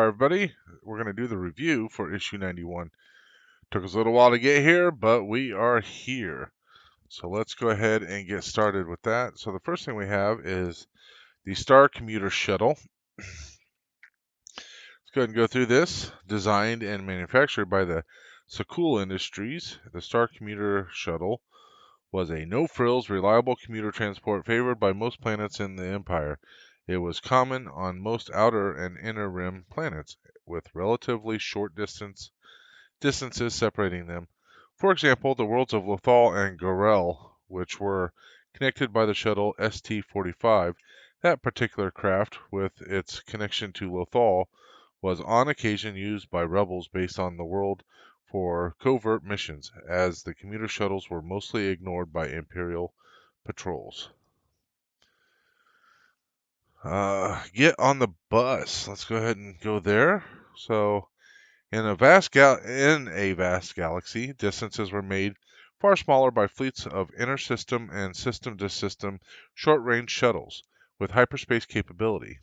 everybody. We're going to do the review for issue 91. Took us a little while to get here, but we are here. So let's go ahead and get started with that. So the first thing we have is the Star Commuter Shuttle. Let's go ahead and go through this. Designed and manufactured by the Sakul Industries, the Star Commuter Shuttle was a no-frills, reliable commuter transport favored by most planets in the Empire. It was common on most outer and inner rim planets, with relatively short distances separating them. For example, the worlds of Lothal and Gorel, which were connected by the shuttle ST-45. That particular craft, with its connection to Lothal, was on occasion used by rebels based on the world for covert missions, as the commuter shuttles were mostly ignored by Imperial patrols. Get on the bus. Let's go ahead and go there. So, in a vast galaxy, distances were made far smaller by fleets of inter-system and system-to-system short-range shuttles with hyperspace capability.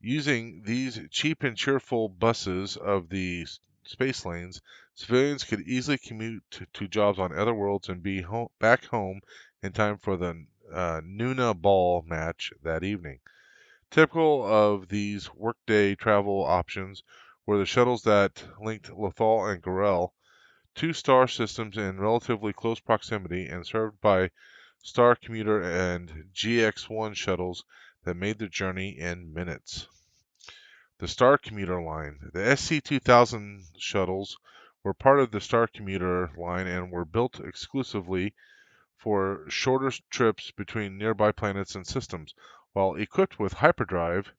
Using these cheap and cheerful buses of the space lanes, civilians could easily commute to jobs on other worlds and be back home in time for the Nuna Ball match that evening. Typical of these workday travel options were the shuttles that linked Lothal and Gorel, two star systems in relatively close proximity and served by Star Commuter and GX-1 shuttles that made the journey in minutes. The Star Commuter line. The SC-2000 shuttles were part of the Star Commuter line and were built exclusively for shorter trips between nearby planets and systems. While equipped with hyperdrive,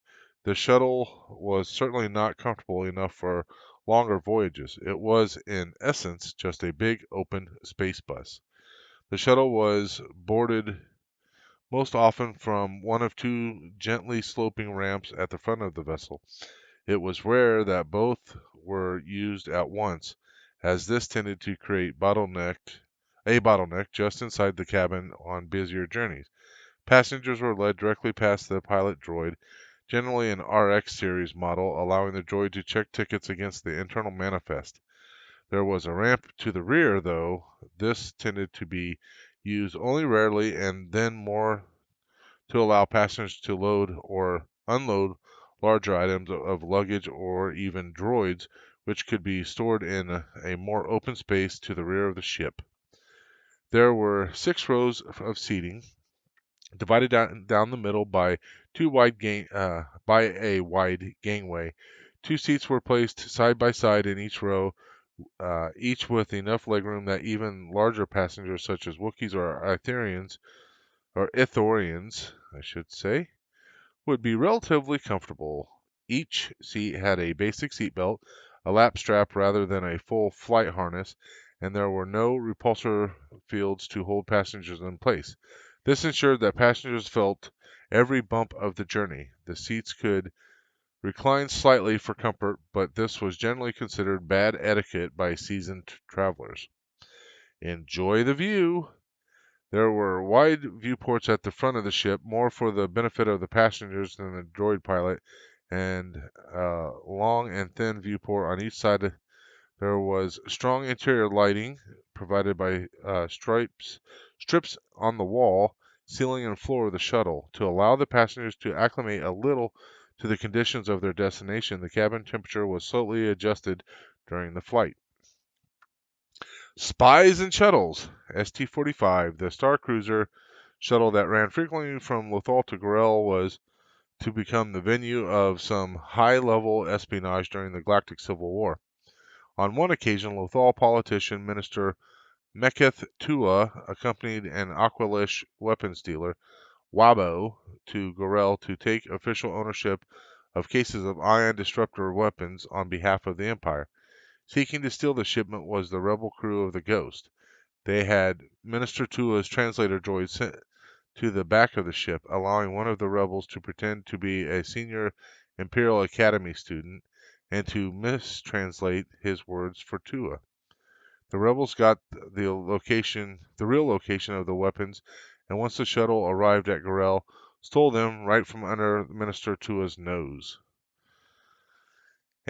the shuttle was certainly not comfortable enough for longer voyages. It was, in essence, just a big open space bus. The shuttle was boarded most often from one of two gently sloping ramps at the front of the vessel. It was rare that both were used at once, as this tended to create a bottleneck just inside the cabin on busier journeys. Passengers were led directly past the pilot droid, generally an RX series model, allowing the droid to check tickets against the internal manifest. There was a ramp to the rear, though. This tended to be used only rarely and then more to allow passengers to load or unload larger items of luggage or even droids, which could be stored in a more open space to the rear of the ship. There were 6 rows of seating, divided down the middle by a wide gangway. 2 seats were placed side by side in each row, each with enough legroom that even larger passengers such as Wookiees or Ithorians, I should say, would be relatively comfortable. Each seat had a basic seatbelt, a lap strap rather than a full flight harness, and there were no repulsor fields to hold passengers in place. This ensured that passengers felt every bump of the journey. The seats could recline slightly for comfort, but this was generally considered bad etiquette by seasoned travelers. Enjoy the view. There were wide viewports at the front of the ship, more for the benefit of the passengers than the droid pilot, and a long and thin viewport on each side. There was strong interior lighting provided by strips on the wall, ceiling, and floor of the shuttle. To allow the passengers to acclimate a little to the conditions of their destination, the cabin temperature was slowly adjusted during the flight. Spies and Shuttles, ST-45, the Star Cruiser shuttle that ran frequently from Lothal to Gorel, was to become the venue of some high-level espionage during the Galactic Civil War. On one occasion, Lothal politician Minister Meketh Tua accompanied an Aqualish weapons dealer, Wabo, to Gorel to take official ownership of cases of ion disruptor weapons on behalf of the Empire. Seeking to steal the shipment was the rebel crew of the Ghost. They had Minister Tua's translator droid sent to the back of the ship, allowing one of the rebels to pretend to be a senior Imperial Academy student and to mistranslate his words for Tua. The rebels got the real location of the weapons, and once the shuttle arrived at Gorel, stole them right from under Minister Tua's nose.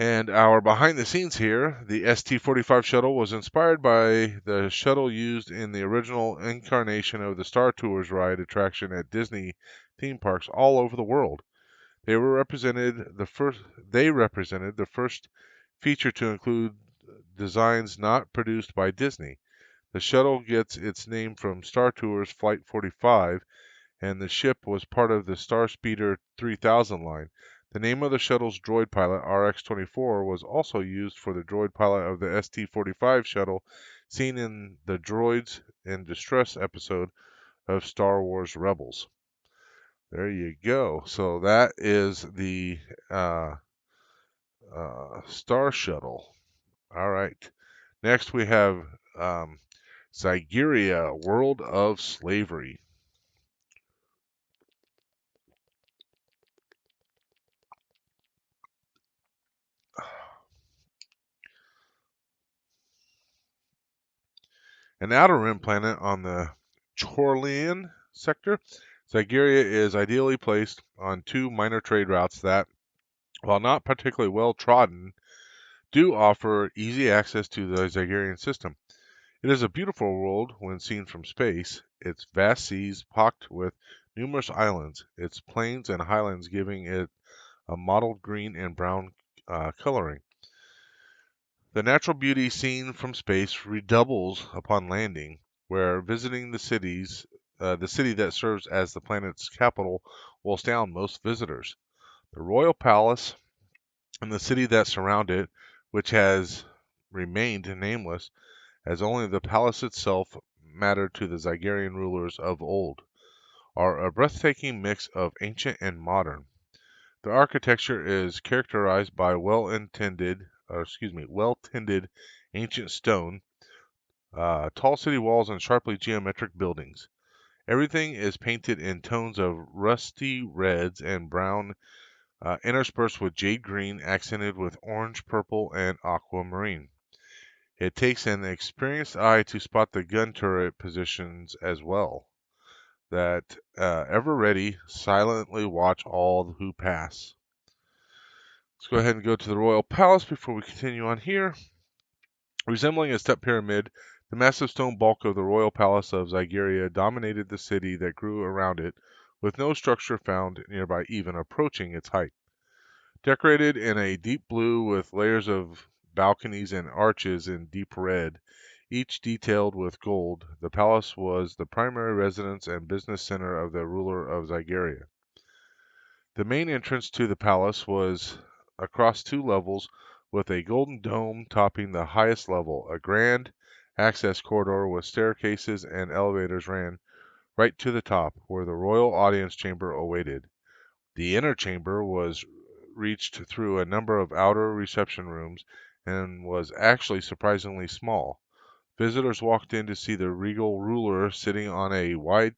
And our behind the scenes here, the ST-45 shuttle was inspired by the shuttle used in the original incarnation of the Star Tours ride attraction at Disney theme parks all over the world. They represented the first feature to include designs not produced by Disney. The shuttle gets its name from Star Tours Flight 45, and the ship was part of the Starspeeder 3000 line. The name of the shuttle's droid pilot, RX-24, was also used for the droid pilot of the ST-45 shuttle seen in the Droids in Distress episode of Star Wars Rebels. There you go. So that is the uh, Star Shuttle. All right. Next we have um, Zygerria, World of Slavery. An outer rim planet on the Chorlian sector, Zygerria is ideally placed on two minor trade routes that, while not particularly well trodden, do offer easy access to the Zygerian system. It is a beautiful world when seen from space, its vast seas pocked with numerous islands, its plains and highlands giving it a mottled green and brown coloring. The natural beauty seen from space redoubles upon landing, where visiting the city that serves as the planet's capital will astound most visitors. The royal palace and the city that surround it, which has remained nameless, as only the palace itself mattered to the Zygerian rulers of old, are a breathtaking mix of ancient and modern. The architecture is characterized by well-tended ancient stone, tall city walls, and sharply geometric buildings. Everything is painted in tones of rusty reds and brown, interspersed with jade green, accented with orange, purple, and aquamarine. It takes an experienced eye to spot the gun turret positions as well, that ever ready, silently watch all who pass. Let's go ahead and go to the royal palace before we continue on here. Resembling a step pyramid, the massive stone bulk of the royal palace of Zygerria dominated the city that grew around it, with no structure found nearby even approaching its height. Decorated in a deep blue with layers of balconies and arches in deep red, each detailed with gold, the palace was the primary residence and business center of the ruler of Zygerria. The main entrance to the palace was across two levels, with a golden dome topping the highest level. A grand access corridor with staircases and elevators ran right to the top, where the royal audience chamber awaited. The inner chamber was reached through a number of outer reception rooms and was actually surprisingly small. Visitors walked in to see the regal ruler sitting on a wide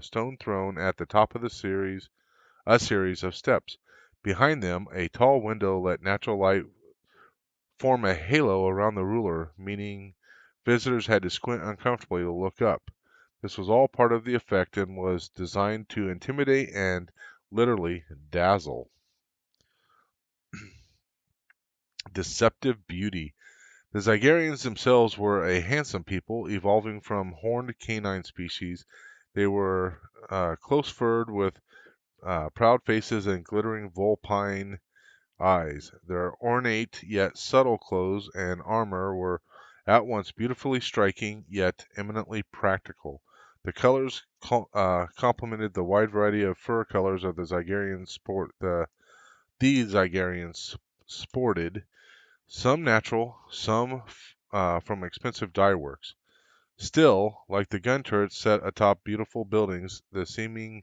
stone throne at the top of a series of steps. Behind them, a tall window let natural light form a halo around the ruler, meaning visitors had to squint uncomfortably to look up. This was all part of the effect and was designed to intimidate and literally dazzle. Deceptive beauty. The Zygerians themselves were a handsome people, evolving from horned canine species. They were close-furred with proud faces and glittering vulpine eyes. Their ornate yet subtle clothes and armor were at once beautifully striking yet eminently practical. The colors complemented the wide variety of fur colors of the Zygerians sported, some natural, some from expensive dye works. Still, like the gun turrets set atop beautiful buildings, the seeming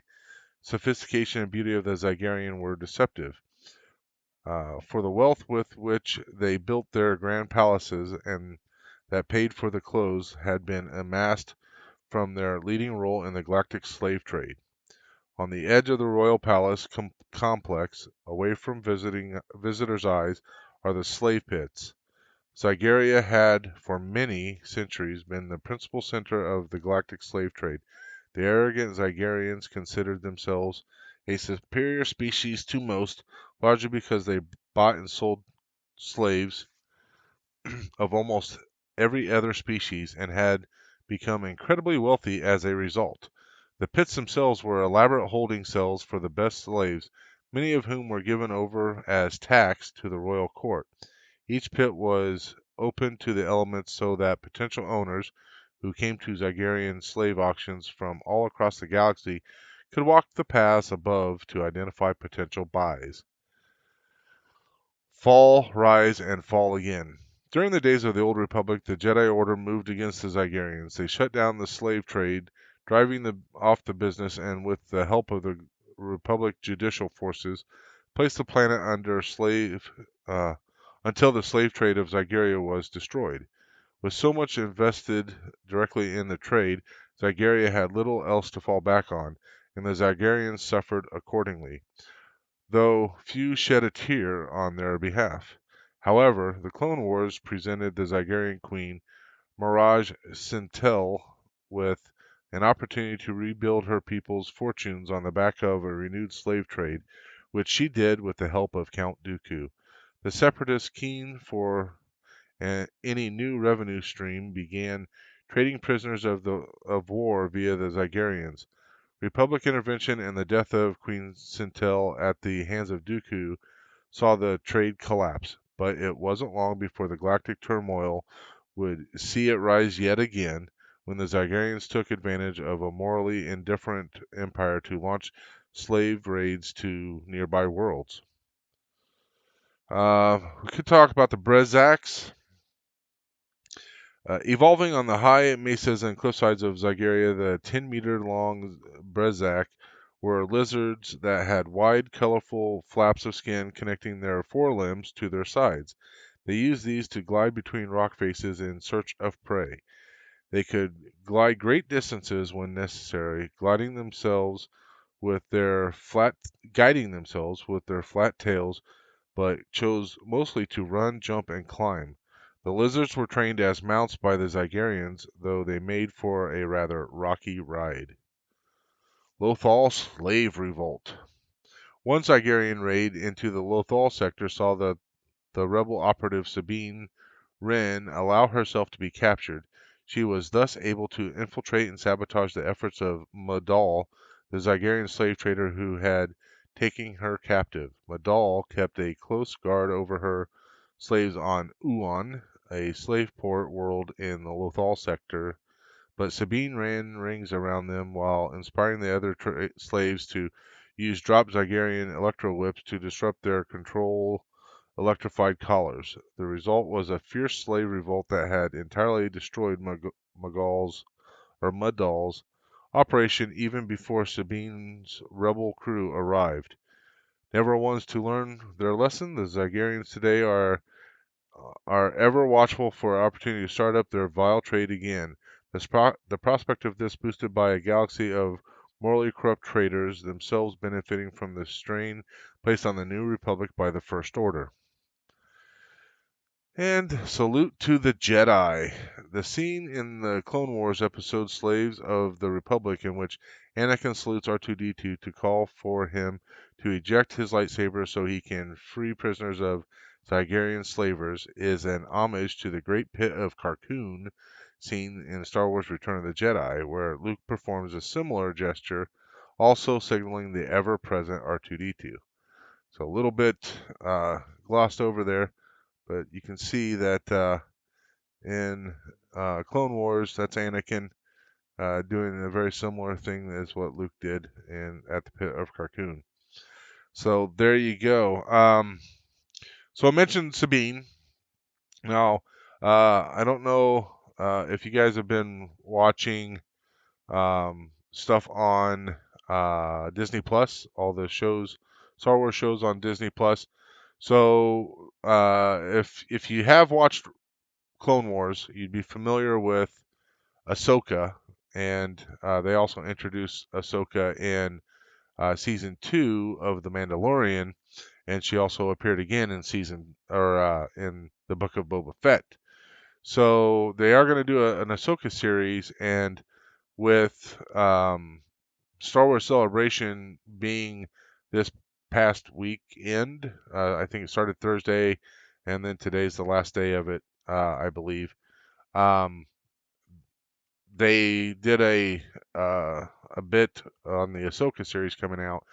sophistication and beauty of the Zygerian were deceptive. For the wealth with which they built their grand palaces and that paid for the clothes had been amassed from their leading role in the galactic slave trade. On the edge of the royal palace complex, away from visitors' eyes, are the slave pits. Zygerria had for many centuries been the principal center of the galactic slave trade. The arrogant Zygerians considered themselves a superior species to most, largely because they bought and sold slaves of almost every other species and had become incredibly wealthy as a result. The pits themselves were elaborate holding cells for the best slaves, many of whom were given over as tax to the royal court. Each pit was open to the elements so that potential owners who came to Zygerrian slave auctions from all across the galaxy could walk the paths above to identify potential buys. Fall, rise, and fall again. During the days of the Old Republic, the Jedi Order moved against the Zygerrians. They shut down the slave trade, driving off the business, and with the help of the Republic judicial forces, placed the planet under slave until the slave trade of Zygerria was destroyed. With so much invested directly in the trade, Zygerria had little else to fall back on, and the Zygerrians suffered accordingly, though few shed a tear on their behalf. However, the Clone Wars presented the Zygerrian queen, Mirage Sintel, with an opportunity to rebuild her people's fortunes on the back of a renewed slave trade, which she did with the help of Count Dooku. The Separatists, keen for any new revenue stream, began trading prisoners of war via the Zygerrians. Republic intervention and the death of Queen Sintel at the hands of Dooku saw the trade collapse, but it wasn't long before the galactic turmoil would see it rise yet again when the Zygerrians took advantage of a morally indifferent empire to launch slave raids to nearby worlds. We could talk about the Brezaks. Evolving on the high mesas and cliffsides of Zygerria, the 10-meter-long Brezak were lizards that had wide, colorful flaps of skin connecting their forelimbs to their sides. They used these to glide between rock faces in search of prey. They could glide great distances when necessary, guiding themselves with their flat tails, but chose mostly to run, jump, and climb. The lizards were trained as mounts by the Zygerrians, though they made for a rather rocky ride. Lothal Slave Revolt. One Zygerrian raid into the Lothal sector saw the rebel operative Sabine Wren allow herself to be captured. She was thus able to infiltrate and sabotage the efforts of Madal, the Zygerrian slave trader who had taken her captive. Madal kept a close guard over her slaves on Uon, a slave port world in the Lothal sector, but Sabine ran rings around them while inspiring the other slaves to use drop Zygerrian electro whips to disrupt their control electrified collars. The result was a fierce slave revolt that had entirely destroyed Mudal's operation even before Sabine's rebel crew arrived. Never ones to learn their lesson, the Zygerrians today are ever watchful for an opportunity to start up their vile trade again. The prospect of this, boosted by a galaxy of morally corrupt traders, themselves benefiting from the strain placed on the new republic by the First Order. And salute to the Jedi. The scene in the Clone Wars episode Slaves of the Republic, in which Anakin salutes R2-D2 to call for him to eject his lightsaber so he can free prisoners of Zygerrian slavers, is an homage to the Great Pit of Carkoon seen in Star Wars Return of the Jedi, where Luke performs a similar gesture, also signaling the ever-present R2-D2. So a little bit glossed over there. But you can see that in Clone Wars, that's Anakin doing a very similar thing as what Luke did at the Pit of Carkoon. So there you go. So I mentioned Sabine. Now, I don't know if you guys have been watching stuff on Disney Plus, all the shows, Star Wars shows on Disney Plus. So if you have watched Clone Wars, you'd be familiar with Ahsoka, and they also introduced Ahsoka in season 2 of The Mandalorian, and she also appeared again in in the Book of Boba Fett. So they are going to do an Ahsoka series, and with Star Wars Celebration being this past weekend, I think it started Thursday and then today's the last day of it, I believe. Um, they did a bit on the Ahsoka series coming out,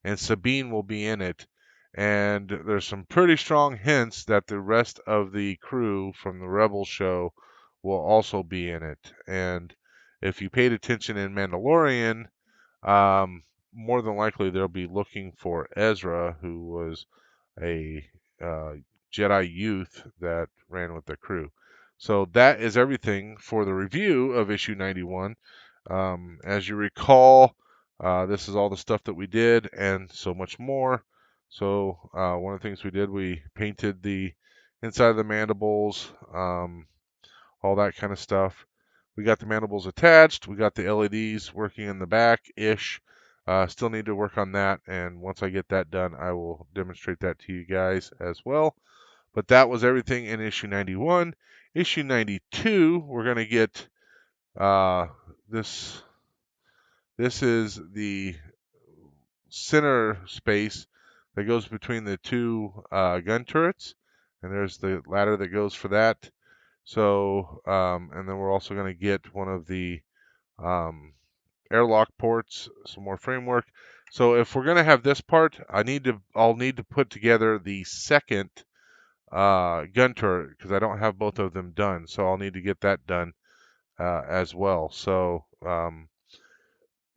and Sabine will be in it. And there's some pretty strong hints that the rest of the crew from the Rebel show will also be in it. And if you paid attention in Mandalorian, um, more than likely they'll be looking for Ezra, who was a uh, Jedi youth that ran with the crew. So that is everything for the review of issue 91. As you recall, this is all the stuff that we did and so much more. So one of the things we did, we painted the inside of the mandibles, all that kind of stuff. We got the mandibles attached. We got the LEDs working in the back-ish. Still need to work on that, and once I get that done, I will demonstrate that to you guys as well. But that was everything in issue 91. Issue 92, we're going to get uh, this. This is the center space that goes between the two gun turrets, and there's the ladder that goes for that. So, and then we're also going to get one of the um, airlock ports, some more framework. So if we're going to have this part, I'll need to put together the second gun turret because I don't have both of them done. So I'll need to get that done as well. So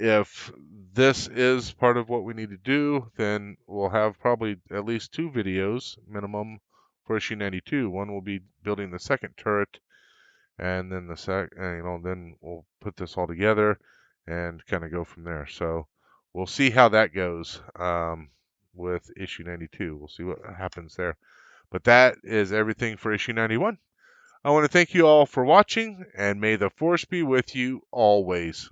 if this is part of what we need to do, then we'll have probably at least two videos minimum for issue 92. One will be building the second turret, and then then we'll put this all together and kind of go from there. So we'll see how that goes with issue 92. We'll see what happens there. But that is everything for issue 91. I want to thank you all for watching, and may the force be with you always.